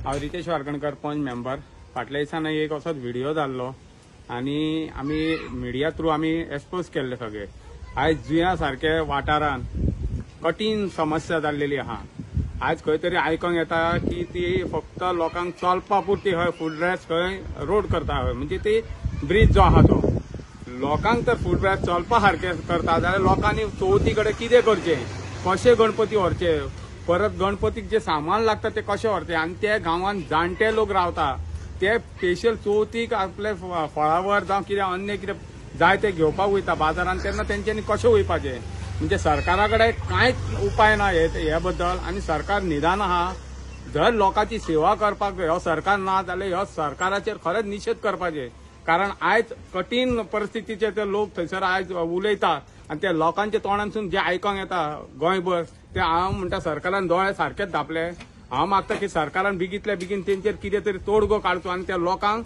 हांव रितेश वारकणकर पंच मेंबर. फाटल्या दिसांनी एक असोच व्हिडिओ धाडलो आनी आमी मिडिया थ्रू आमी एक्सपोज केल्ले सगळे. आयज जुंया सारखे वाठारांत कठीण समस्या जाल्लेली आहा. आज खंय तरी आयकोंक येता की ती फक्त लोकांक चलपा पुरती हय फुटरेस्ट खंय रोड करता हय, म्हणजे ती ब्रिज जो आहा तो लोकांक तर फुटरेस्ट चलपा सारखे करता जाल्यार लोकांनी चवथी कडेन कितें करचें, कशें गणपती व्हरचे, परत गणपतीक जे सामान लागता ते कशें व्हरचे. आनी ते गांवांत जाणटे लोक रावता ते स्पेशल चवथीक आपले फळावर जावं कितें अन्य कितें जाय ते घेवपाक वयता बाजारांत, तेन्ना तेंच्यांनी कशें वयपाचें. म्हणजे सरकारा कडेन कांयच उपाय ना हे बद्दल. आनी सरकार निदान आहा जर लोकांची सेवा करपाक हो सरकार ना जाल्यार ह्यो सरकाराचेर खरेंच निशेध करपाचे. कारण आयज कठीण परिस्थितीचे ते लोक थंयसर आयज उलयतात आनी त्या लोकांच्या तोंडांसून जे आयकोंक येता गोंयभर ते हांव म्हणटा सरकारान दोळे सारकेच धापले. हांव मागता की सरकारान बेगीतल्या बेगीन तेंचेर कितें तरी तोडगो काडचो आनी त्या लोकांक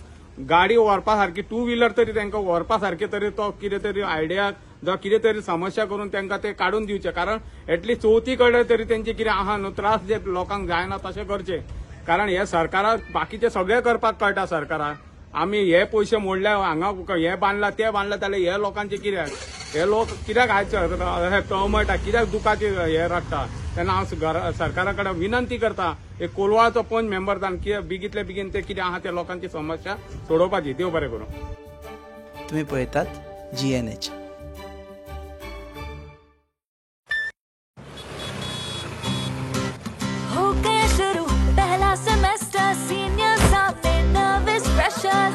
गाडी व्हरपा सारकी टू व्हिलर तरी तांकां व्हरपा सारके तरी तो कितें तरी आयडिया जावं कितें तरी समस्या करून तांकां ते काडून दिवचे. कारण एटलीस्ट चवथी कडेन तरी तेंचे कितें आहा न्हू त्रास जे लोकांक जायना तशें करचे. कारण हे सरकाराक बाकीचे सगळे करपाक कळटा सरकाराक. आमी हे पयशे मोडले हांगा हे बांदला ते बांदला जाल्यार हे लोकांचे कित्याक, हे लोक कित्याक आयज हे तळमळटा, कित्याक दुखाचे हे रडटा. तेन्ना हांव सरकारा कडेन विनंती करता एक कोलवाळचो पंच मेंबर जावन कितें बेगीतले बेगीन ते कितें आहा ते लोकांची समस्या सोडोवपाची. देव बरें करूं. तुम्ही पळयतात GNH.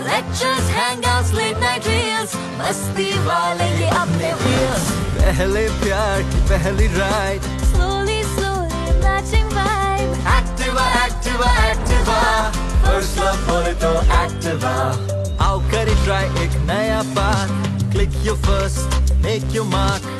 Lectures, hangouts, late night reels, मस्ती वाले ये अपने wheels. पहले प्यार की पहली ride, Slowly, slowly matching vibe. Activa, Activa, Activa, first love बोले तो Activa. आओ करें try एक नया part, click your first, make your mark.